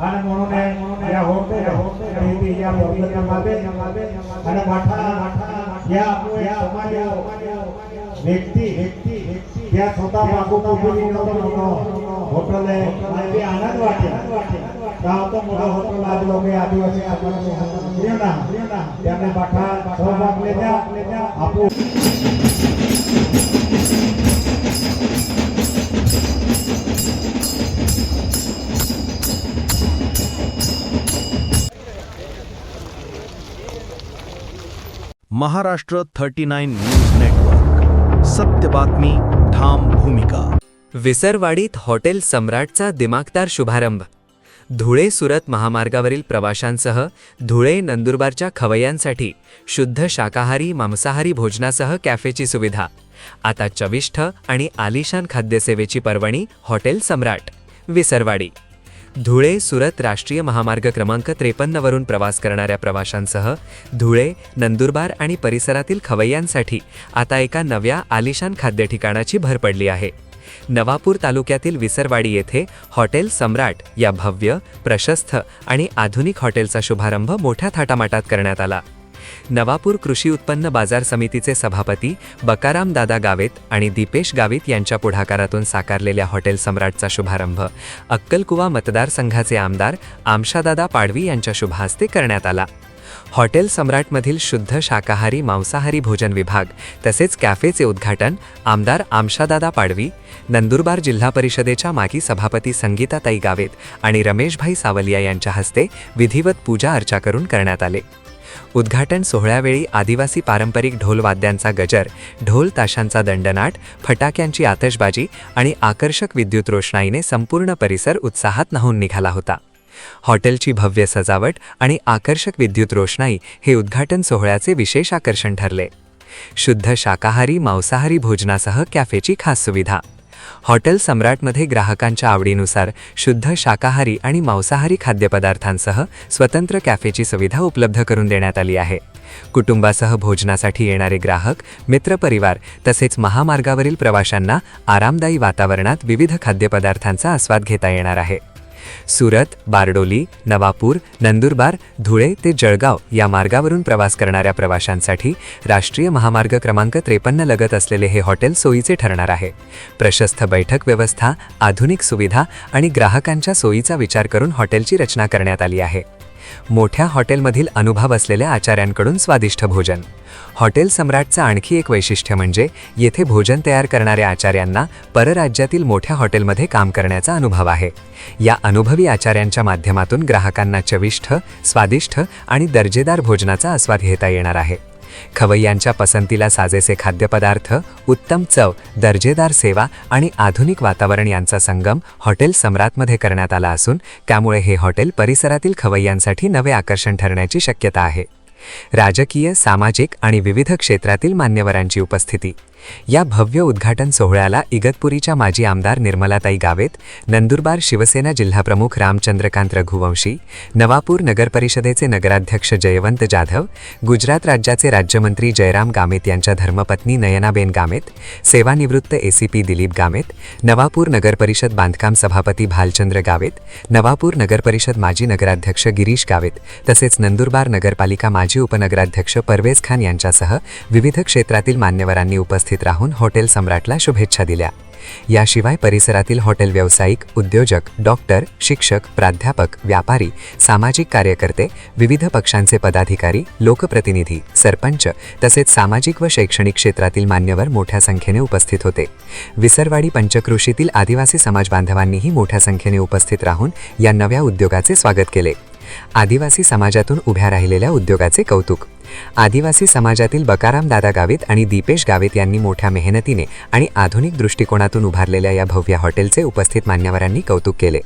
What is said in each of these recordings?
आणि म्हणून या होते या प्रयत्नामध्ये आणि या समाज व्यक्ती त्या स्वतः होटल आहे आनंद वाटेल गाव मोठं होटल आज लोक आदिवासी त्याने पाठा सहभागलेल्या आपण महाराष्ट्र 39 न्यूज नेटवर्क, सत्य बातमी, ठाम भूमिका। विसरवाडीत हॉटेल सम्राटचा दिमाखदार शुभारंभ। धुळे सुरत महामार्गावरील प्रवाशांसह धुळे नंदुरबारच्या खवय्यांसाठी शुद्ध शाकाहारी मांसाहारी भोजनासह कॅफेची सुविधा। आता चविष्ट आणि आलिशान खाद्यसेवेची पर्वणी हॉटेल सम्राट विसरवाडी। धुळे सुरत राष्ट्रीय महामार्ग क्रमांक 53 वरून प्रवास करणाऱ्या प्रवाशांसह धुळे नंदुरबार आणि परिसरातील खवय्यांसाठी आता एका नव्या आलिशान खाद्य ठिकाणाची भर पडली आहे। नवापूर तालुक्यातील विसरवाडी येथे हॉटेल सम्राट या भव्य प्रशस्त आणि आधुनिक हॉटेलचा शुभारंभ मोठ्या थाटामाटात करण्यात आला। नवापूर कृषी उत्पन्न बाजार समितीचे सभापती बकाराम दादा गावित आणि दीपेश गावित यांच्या पुढाकारातून साकारलेल्या हॉटेल सम्राटचा शुभारंभ अक्कलकुवा मतदारसंघाचे आमदार आमशादादा पाडवी यांच्या शुभ हस्ते करण्यात आला। हॉटेल सम्राटमधील शुद्ध शाकाहारी मांसाहारी भोजन विभाग तसेच कॅफेचे उद्घाटन आमदार आमशादादा पाडवी, नंदुरबार जिल्हा परिषदेच्या माजी सभापती संगीताताई गावित आणि रमेशभाई सावलिया यांच्या हस्ते विधिवत पूजा अर्चा करून करण्यात आले। उद्घाटन सोहळ्यावेळी आदिवासी पारंपरिक ढोल वाद्यांचा गजर, ढोल ताशांचा दंडनाट, फटाक्यांची आतषबाजी आणि आकर्षक विद्युत रोषणाईने संपूर्ण परिसर उत्साहात न्हाऊन निघाला होता। हॉटेलची भव्य सजावट आणि आकर्षक विद्युत रोषणाई हे उद्घाटन सोहळ्याचे विशेष आकर्षण ठरले। शुद्ध शाकाहारी मांसाहारी भोजनासह कॅफेची खास सुविधा। हॉटेल सम्राटमध्ये ग्राहकांच्या आवडीनुसार शुद्ध शाकाहारी आणि मांसाहारी खाद्यपदार्थांसह स्वतंत्र कॅफेची सुविधा उपलब्ध करून देण्यात आली आहे। कुटुंबासह भोजनासाठी येणारे ग्राहक, मित्रपरिवार तसेच महामार्गावरील प्रवाशांना आरामदायी वातावरणात विविध खाद्यपदार्थांचा आस्वाद घेता येणार आहे। सुरत, बारडोली, नवापूर, नंदुरबार, धुळे ते जळगाव या मार्गावरून प्रवास करणाऱ्या प्रवाशांसाठी राष्ट्रीय महामार्ग क्रमांक 53 लगत असलेले हे हॉटेल सोयीचे ठरणार आहे। प्रशस्त बैठक व्यवस्था, आधुनिक सुविधा आणि ग्राहकांच्या सोयीचा विचार करून हॉटेलची रचना करण्यात आली आहे। मोठ्या हॉटेलमधील अनुभव असलेल्या आचार्यांकडून स्वादिष्ट भोजन। हॉटेल सम्राटचं आणखी एक वैशिष्ट्य म्हणजे येथे भोजन तयार करणाऱ्या आचार्यांना परराज्यातील मोठ्या हॉटेलमध्ये काम करण्याचा अनुभव आहे। या अनुभवी आचार्यांच्या माध्यमातून ग्राहकांना चविष्ट, स्वादिष्ट आणि दर्जेदार भोजनाचा आस्वाद घेता येणार आहे। खवय्यांच्या पसंतीला साजेसे खाद्यपदार्थ, उत्तम चव, दर्जेदार सेवा आणि आधुनिक वातावरण यांचा संगम हॉटेल सम्राटमध्ये करण्यात आला असून त्यामुळे हे हॉटेल परिसरातील खवय्यांसाठी नवे आकर्षण ठरण्याची शक्यता आहे। राजकीय, सामाजिक आणि विविध क्षेत्रातील मान्यवरांची उपस्थिती। या भव्य उद्घाटन सोहळ्याला इगतपुरीच्या माजी आमदार निर्मलाताई गावित, नंदुरबार शिवसेना जिल्हाप्रमुख रामचंद्रकांत रघुवंशी, नवापूर नगरपरिषदेचे नगराध्यक्ष जयवंत जाधव, गुजरात राज्याचे राज्यमंत्री जयराम गामित यांच्या धर्मपत्नी नयनाबेन गामित, सेवानिवृत्त एसीपी दिलीप गामित, नवापूर नगरपरिषद बांधकाम सभापती भालचंद्र गावित, नवापूर नगरपरिषद माजी नगराध्यक्ष गिरीश गावित तसेच नंदुरबार नगरपालिका माजी उपनगराध्यक्ष परवेज खान यांच्यासह विविध क्षेत्रातील मान्यवरांनी उपस्थित राहून हॉटेल सम्राटला शुभेच्छा दिल्या। याशिवाय परिसरातील हॉटेल व्यावसायिक, उद्योजक, डॉक्टर, शिक्षक, प्राध्यापक, व्यापारी, सामाजिक कार्यकर्ते, विविध पक्षांचे पदाधिकारी, लोकप्रतिनिधी, सरपंच तसेच सामाजिक व शैक्षणिक क्षेत्रातील मान्यवर मोठ्या संख्येने उपस्थित होते। विसरवाडी पंचक्रोशीतील आदिवासी समाज बांधवांनीही मोठ्या संख्येने उपस्थित राहून या नव्या उद्योगाचे स्वागत केले। आदिवासी समाजातून उभ्या राहिलेल्या उद्योगाचे कौतुक। आदिवासी समाजातील बकाराम दादा गावित आणि दीपेश गावित यांनी मोठ्या मेहनतीने आणि आधुनिक दृष्टिकोनातून उभारलेल्या या भव्य हॉटेलचे उपस्थित मान्यवरांनी कौतुक केले।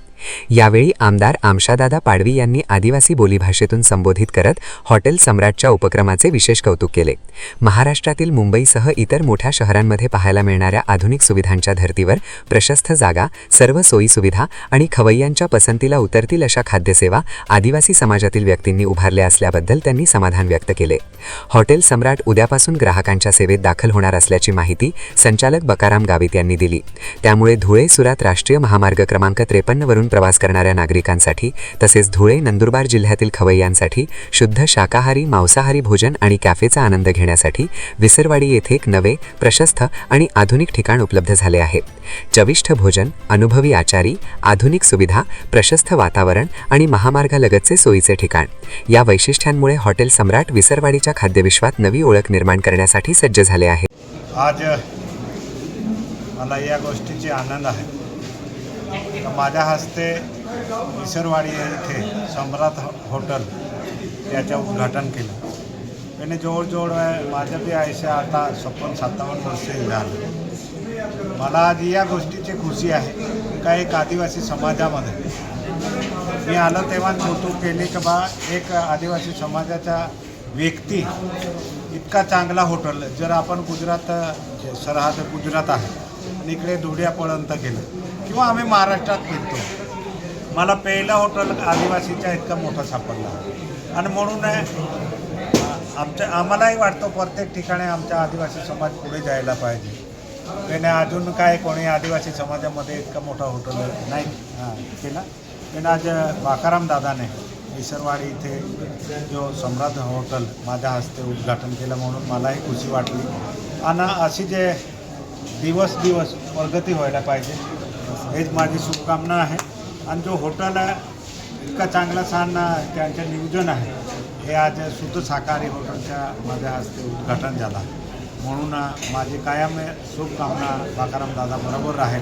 यावेळी आमदार आमशादादा पाडवी यांनी आदिवासी बोलीभाषेतून संबोधित करत हॉटेल सम्राटच्या उपक्रमाचे विशेष कौतुक केले। महाराष्ट्रातील मुंबईसह इतर मोठ्या शहरांमध्ये पाहायला मिळणाऱ्या आधुनिक सुविधांच्या धर्तीवर प्रशस्त जागा, सर्व सोयी सुविधा आणि खवय्यांच्या पसंतीला उतरतील अशा खाद्यसेवा आदिवासी समाजातील व्यक्तींनी उभारल्या असल्याबद्दल त्यांनी समाधान व्यक्त केले। आहे. हॉटेल सम्राट उद्यापासून ग्राहकांच्या सेवेत दाखल होणार असल्याची माहिती संचालक बकाराम गावित यांनी दिली. त्यामुळे धुळे सुरात राष्ट्रीय महामार्ग क्रमांक 53 वरून प्रवास करणाऱ्या नागरिकांसाठी तसेच धुळे नंदुरबार जिल्ह्यातील खवय्यांसाठी शुद्ध शाकाहारी मांसाहारी भोजन आणि कॅफेचा आनंद घेण्यासाठी विसरवाडी येथे एक नवे प्रशस्त आणि आधुनिक ठिकाण उपलब्ध झाले आहे. चविष्ट भोजन, अनुभवी आचारी, आधुनिक सुविधा, प्रशस्त वातावरण आणि महामार्गालगतचे सोयीचे ठिकाण या वैशिष्ट्यांमुळे हॉटेल सम्राट विसरवाडीच्या खाद्यविश्वात नवी ओळख निर्माण करण्यासाठी सज्ज झाले आहे. आज मला या गोष्टीची आनंद आहे का माझ्या हस्ते विसरवाडी येथे सम्राट हॉटेल याचं उद्घाटन केलं. त्याने जवळजवळ माझ्या बी आयुष्य आता 56-57 वर्षे झालं. मला आज या गोष्टीची खुशी आहे का एक आदिवासी समाजामध्ये मी आलो तेव्हा कौतुक केले की बा एक आदिवासी समाजाचा व्यक्ती इतका चांगला हॉटेल. जर आपण गुजरात सरहद गुजरात आहे आणि इकडे धुळ्यापर्यंत गेलं किंवा आम्ही महाराष्ट्रात फिरतो, मला पहिलं हॉटेल आदिवासीचा इतका मोठा सापडला. आणि म्हणून आम्हालाही वाटतं प्रत्येक ठिकाणी आमच्या आदिवासी समाज पुढे जायला पाहिजे. त्याने अजून काय कोणी आदिवासी समाजामध्ये इतका मोठा हॉटेल नाही केला. त्याने आज बाकाराम दादाने विसरवाडी इथे जो सम्राट हॉटेल माझ्या हस्ते उद्घाटन केलं म्हणून मलाही खुशी वाटली. आणि अशी जे दिवस प्रगती व्हायला पाहिजे हेच माझी शुभकामना आहे. आणि जो हॉटेल इतका चांगला छान त्यांचं नियोजन आहे हे आज शुद्ध शाकाहारी हॉटेलच्या माझ्या हस्ते उद्घाटन झाला. म्हणून माझी कायम शुभकामना बाकाराम दादा बरोबर राहील.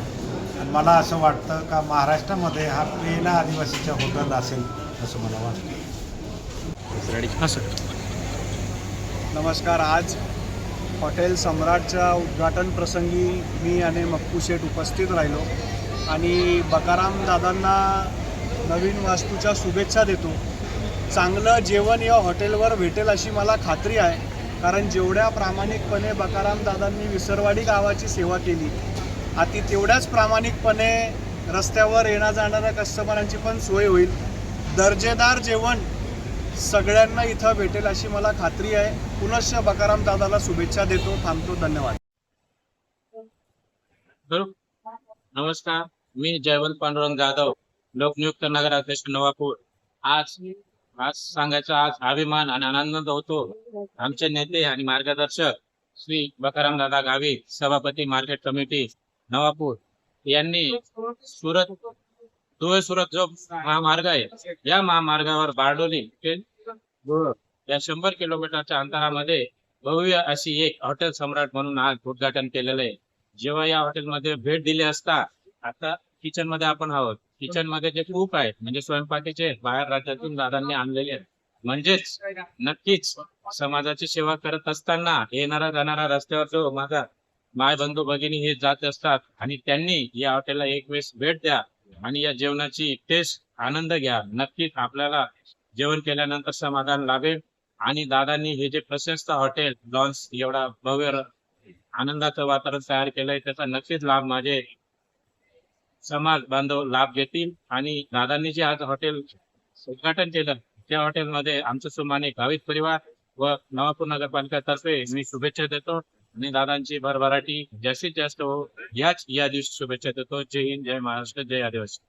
आणि मला असं वाटतं का महाराष्ट्रामध्ये हा पहिला आदिवासीचा हॉटेल असेल असं मला वाटतं. नमस्कार. आज हॉटेल सम्राटच्या उद्घाटन प्रसंगी मी आणि मक्कू शेठ उपस्थित राहिलो आणि बकाराम दादांना नवीन वास्तूच्या शुभेच्छा देतो. चांगलं जेवण या हॉटेलवर भेटेल अशी मला खात्री आहे, कारण जेवढ्या प्रामाणिकपणे बकाराम दादांनी विसरवाडी गावाची सेवा केली आती तेवढ्याच प्रामाणिकपणे रस्त्यावर येणं जाणाऱ्या कस्टमरांची पण सोय होईल. दर्जेदार जेवण सगळ्यांना इथं भेटेल अशी मला खात्री आहे. पुनश्च बकाराम दादाला शुभेच्छा देतो. थांबतो. धन्यवाद. नमस्कार, मी जयवंत पांडुरंग जाधव, लोकनियुक्त नगराध्यक्ष नवापूर. आज सांगायचा आज अभिमान आणि आनंद होतो. आमचे नेते आणि मार्गदर्शक श्री बकाराम दादा गावित, सभापती मार्केट कमिटी नवापूर यांनी धुळे सुरत जो महामार्ग आहे या महामार्गावर बारडोली ते या 100 किलोमीटरच्या अंतरामध्ये भव्य अशी एक हॉटेल सम्राट म्हणून आज उद्घाटन केलेलं आहे. जेव्हा या हॉटेलमध्ये भेट दिली असता आता किचन मध्ये आपण आहोत. किचन मध्ये जे कूक आहेत म्हणजे स्वयंपाकीचे बाहेर राज्यातून दादांनी आणलेले आहेत. म्हणजेच नक्कीच समाजाची सेवा करत असताना येणारा जाणारा रस्त्यावर जो माझा माय बंधू भगिनी हे जात असतात आणि त्यांनी या हॉटेलला एक वेळेस भेट द्या आणि या जेवणाची टेस्ट आनंद घ्या. नक्कीच आपल्याला जेवण केल्यानंतर समाधान लाभेल. आणि दादांनी हे जे प्रशस्त हॉटेल लॉन्स एवढा भव्य आनंदाचं वातावरण तयार केलंय त्याचा नक्कीच लाभ माझे समाज बांधव लाभ घेतील. आणि दादांनी जे आज हॉटेल उद्घाटन केलं त्या हॉटेलमध्ये आमचं सुमाने गावित परिवार व नवापूर नगरपालिकेतर्फे मी शुभेच्छा देतो आणि दादांची भरभराटी जास्तीत जास्त हो या दिवशी शुभेच्छा देतो. जय हिंद, जय महाराष्ट्र, जय आदिवासी.